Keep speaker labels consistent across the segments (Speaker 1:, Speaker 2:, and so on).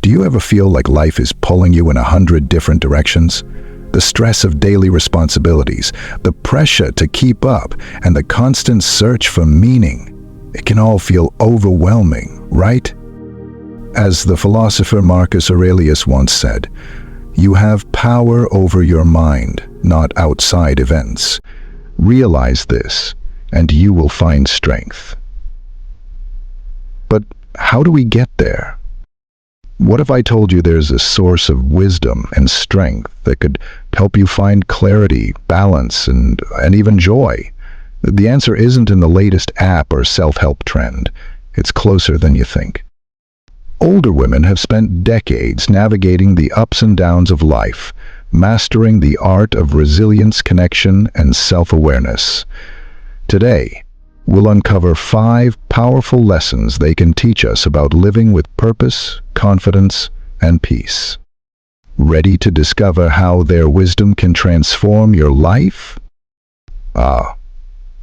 Speaker 1: Do you ever feel like life is pulling you in 100 different directions? The stress of daily responsibilities, the pressure to keep up, and the constant search for meaning. It can all feel overwhelming, right? As the philosopher Marcus Aurelius once said, "You have power over your mind, not outside events. Realize this, and you will find strength." But how do we get there? What if I told you there's a source of wisdom and strength that could help you find clarity, balance, and even joy? The answer isn't in the latest app or self-help trend. It's closer than you think. Older women have spent decades navigating the ups and downs of life, mastering the art of resilience, connection, and self-awareness. Today, we'll uncover 5 powerful lessons they can teach us about living with purpose, confidence, and peace. Ready to discover how their wisdom can transform your life?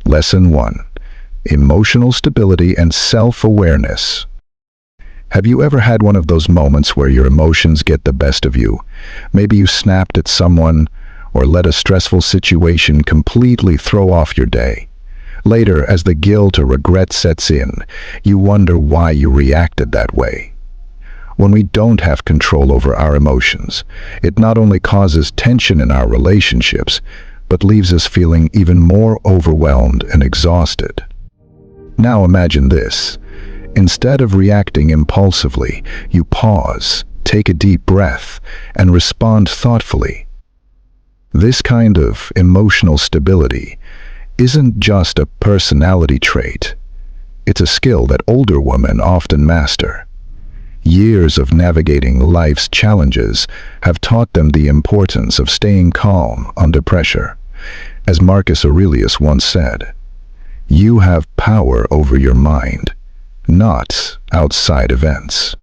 Speaker 1: Lesson 1. Emotional stability and self-awareness. Have you ever had one of those moments where your emotions get the best of you? Maybe you snapped at someone or let a stressful situation completely throw off your day. Later, as the guilt or regret sets in, you wonder why you reacted that way. When we don't have control over our emotions, it not only causes tension in our relationships, but leaves us feeling even more overwhelmed and exhausted. Now imagine this. Instead of reacting impulsively, you pause, take a deep breath, and respond thoughtfully. This kind of emotional stability isn't just a personality trait. It's a skill that older women often master. Years of navigating life's challenges have taught them the importance of staying calm under pressure. As Marcus Aurelius once said, "You have power over your mind, not outside events.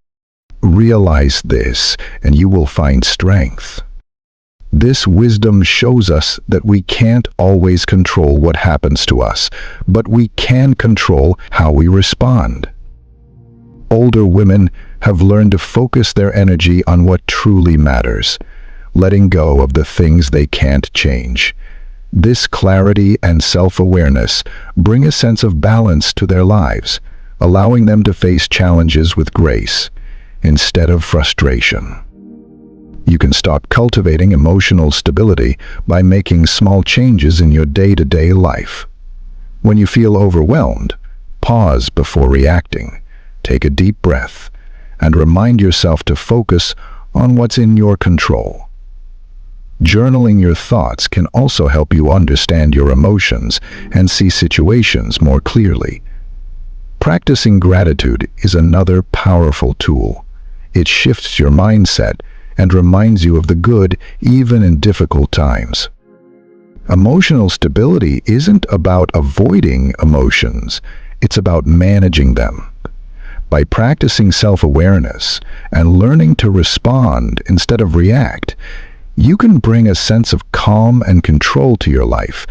Speaker 1: Realize this, and you will find strength." This wisdom shows us that we can't always control what happens to us, but we can control how we respond. Older women have learned to focus their energy on what truly matters, letting go of the things they can't change. This clarity and self-awareness bring a sense of balance to their lives, allowing them to face challenges with grace instead of frustration. You can start cultivating emotional stability by making small changes in your day-to-day life. When you feel overwhelmed, pause before reacting, take a deep breath, and remind yourself to focus on what's in your control. Journaling your thoughts can also help you understand your emotions and see situations more clearly. Practicing gratitude is another powerful tool. It shifts your mindset and reminds you of the good even in difficult times. Emotional stability isn't about avoiding emotions, it's about managing them. By practicing self-awareness and learning to respond instead of react, you can bring a sense of calm and control to your life,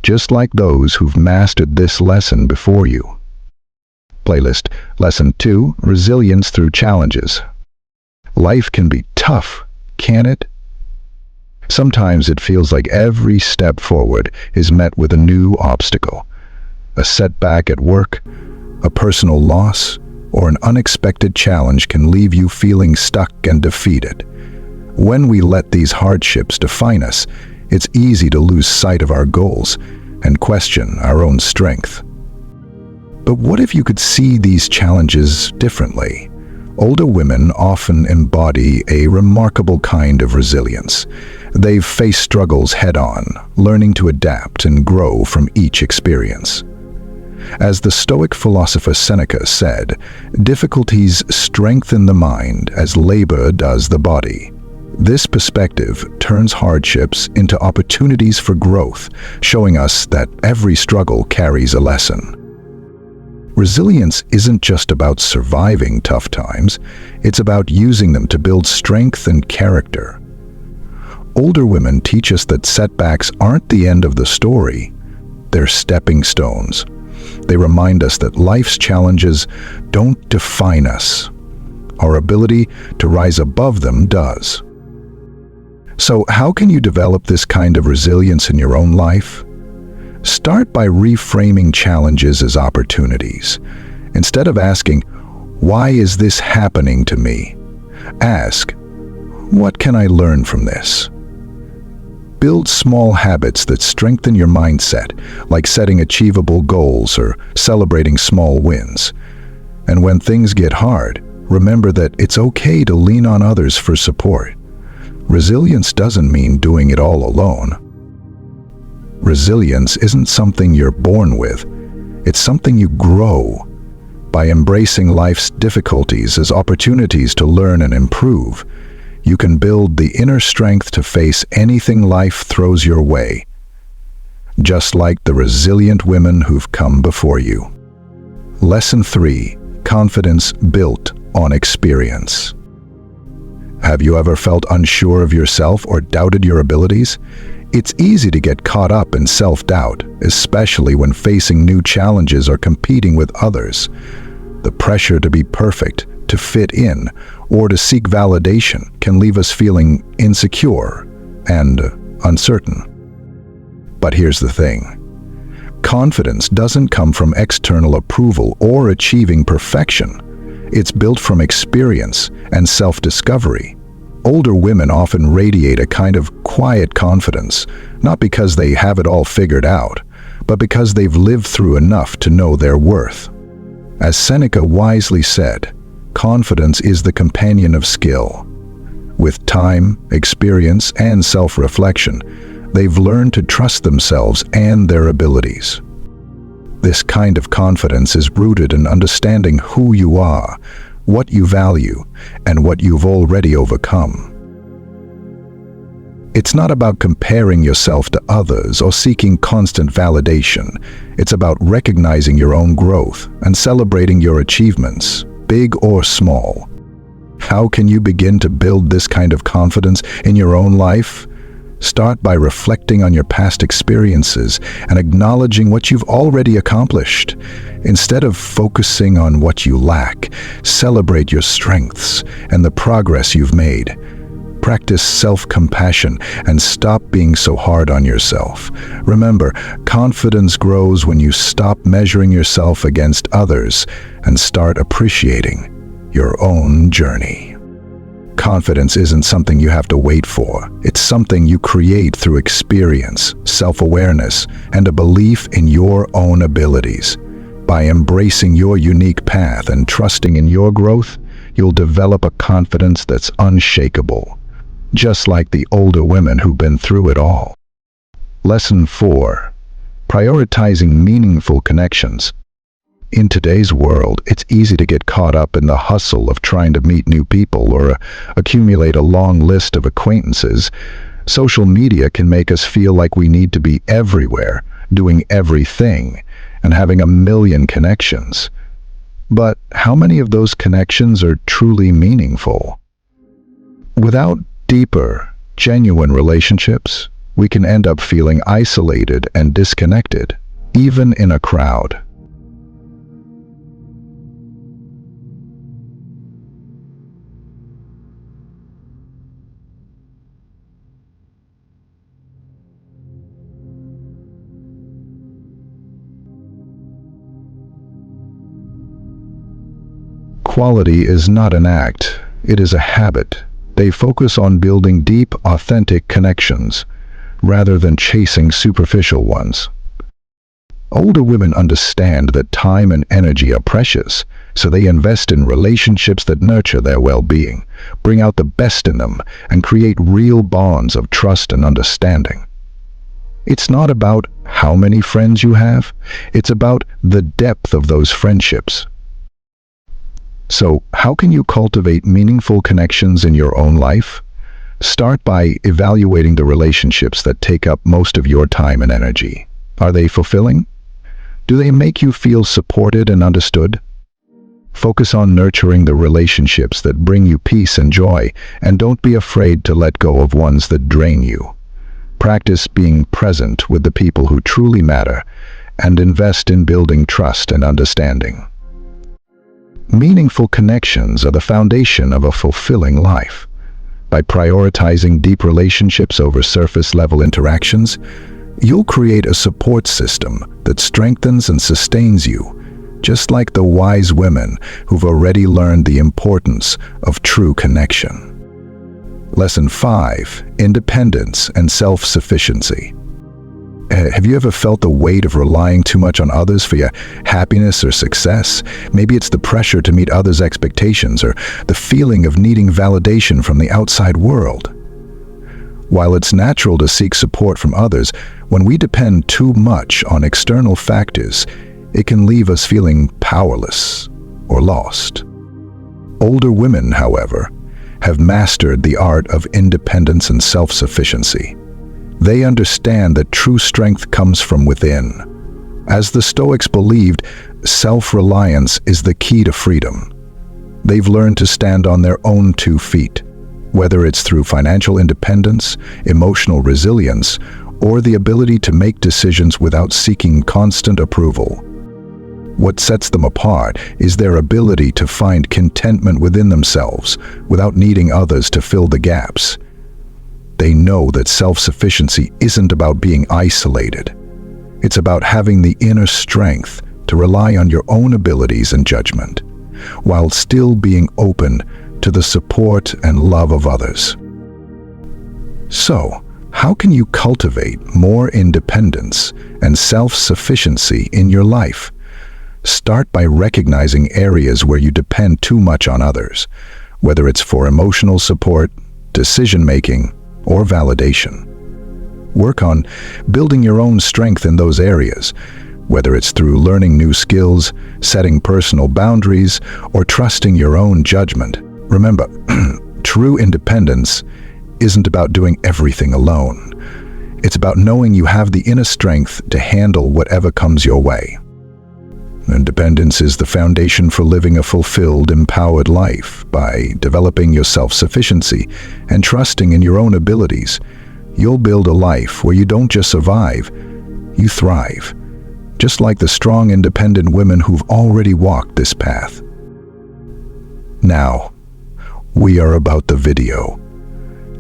Speaker 1: just like those who've mastered this lesson before you. Playlist Lesson 2: Resilience Through Challenges. Life can be tough, can it? Sometimes it feels like every step forward is met with a new obstacle. A setback at work, a personal loss, or an unexpected challenge can leave you feeling stuck and defeated. When we let these hardships define us, it's easy to lose sight of our goals and question our own strength. But what if you could see these challenges differently? Older women often embody a remarkable kind of resilience. They've faced struggles head-on, learning to adapt and grow from each experience. As the Stoic philosopher Seneca said, "Difficulties strengthen the mind as labor does the body." This perspective turns hardships into opportunities for growth, showing us that every struggle carries a lesson. Resilience isn't just about surviving tough times, it's about using them to build strength and character. Older women teach us that setbacks aren't the end of the story, they're stepping stones. They remind us that life's challenges don't define us. Our ability to rise above them does. So how can you develop this kind of resilience in your own life? Start by reframing challenges as opportunities. Instead of asking, "Why is this happening to me?" ask, "What can I learn from this?" Build small habits that strengthen your mindset, like setting achievable goals or celebrating small wins. And when things get hard, remember that it's okay to lean on others for support. Resilience doesn't mean doing it all alone. Resilience isn't something you're born with. It's something you grow by embracing life's difficulties as opportunities to learn and improve. You can build the inner strength to face anything life throws your way, just like the resilient women who've come before you. Lesson 3: Confidence built on experience. Have you ever felt unsure of yourself or doubted your abilities? It's easy to get caught up in self-doubt, especially when facing new challenges or competing with others. The pressure to be perfect, to fit in, or to seek validation can leave us feeling insecure and uncertain. But here's the thing. Confidence doesn't come from external approval or achieving perfection. It's built from experience and self-discovery. Older women often radiate a kind of quiet confidence, not because they have it all figured out, but because they've lived through enough to know their worth. As Seneca wisely said, confidence is the companion of skill. With time, experience, and self-reflection, they've learned to trust themselves and their abilities. This kind of confidence is rooted in understanding who you are, what you value, and what you've already overcome. It's not about comparing yourself to others or seeking constant validation. It's about recognizing your own growth and celebrating your achievements, big or small. How can you begin to build this kind of confidence in your own life? Start by reflecting on your past experiences and acknowledging what you've already accomplished. Instead of focusing on what you lack, celebrate your strengths and the progress you've made. Practice self-compassion and stop being so hard on yourself. Remember, confidence grows when you stop measuring yourself against others and start appreciating your own journey. Confidence isn't something you have to wait for. It's something you create through experience, self-awareness, and a belief in your own abilities. By embracing your unique path and trusting in your growth, you'll develop a confidence that's unshakable, just like the older women who've been through it all. Lesson 4: Prioritizing meaningful connections. In today's world, it's easy to get caught up in the hustle of trying to meet new people or accumulate a long list of acquaintances. Social media can make us feel like we need to be everywhere, doing everything, and having a million connections. But how many of those connections are truly meaningful? Without deeper, genuine relationships, we can end up feeling isolated and disconnected, even in a crowd. Quality is not an act, it is a habit. They focus on building deep, authentic connections, rather than chasing superficial ones. Older women understand that time and energy are precious, so they invest in relationships that nurture their well-being, bring out the best in them, and create real bonds of trust and understanding. It's not about how many friends you have, it's about the depth of those friendships. So, how can you cultivate meaningful connections in your own life? Start by evaluating the relationships that take up most of your time and energy. Are they fulfilling? Do they make you feel supported and understood? Focus on nurturing the relationships that bring you peace and joy, and don't be afraid to let go of ones that drain you. Practice being present with the people who truly matter, and invest in building trust and understanding. Meaningful connections are the foundation of a fulfilling life. By prioritizing deep relationships over surface-level interactions, you'll create a support system that strengthens and sustains you, just like the wise women who've already learned the importance of true connection. Lesson 5. Independence and self-sufficiency. Have you ever felt the weight of relying too much on others for your happiness or success? Maybe it's the pressure to meet others' expectations or the feeling of needing validation from the outside world. While it's natural to seek support from others, when we depend too much on external factors, it can leave us feeling powerless or lost. Older women, however, have mastered the art of independence and self-sufficiency. They understand that true strength comes from within. As the Stoics believed, self-reliance is the key to freedom. They've learned to stand on their own 2 feet, whether it's through financial independence, emotional resilience, or the ability to make decisions without seeking constant approval. What sets them apart is their ability to find contentment within themselves without needing others to fill the gaps. They know that self-sufficiency isn't about being isolated. It's about having the inner strength to rely on your own abilities and judgment, while still being open to the support and love of others. So, how can you cultivate more independence and self-sufficiency in your life? Start by recognizing areas where you depend too much on others, whether it's for emotional support, decision-making, or validation. Work on building your own strength in those areas, whether it's through learning new skills, setting personal boundaries, or trusting your own judgment. Remember, true independence isn't about doing everything alone. It's about knowing you have the inner strength to handle whatever comes your way. Independence is the foundation for living a fulfilled, empowered life. By developing your self-sufficiency and trusting in your own abilities, you'll build a life where you don't just survive, you thrive, just like the strong, independent women who've already walked this path. Now, we are about the video.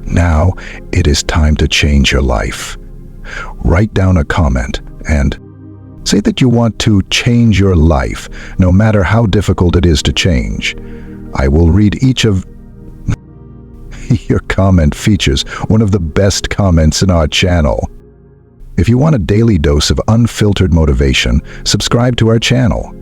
Speaker 1: Now, it is time to change your life. Write down a comment and say that you want to change your life, no matter how difficult it is to change. I will read each of your comment features one of the best comments in our channel. If you want a daily dose of unfiltered motivation, subscribe to our channel.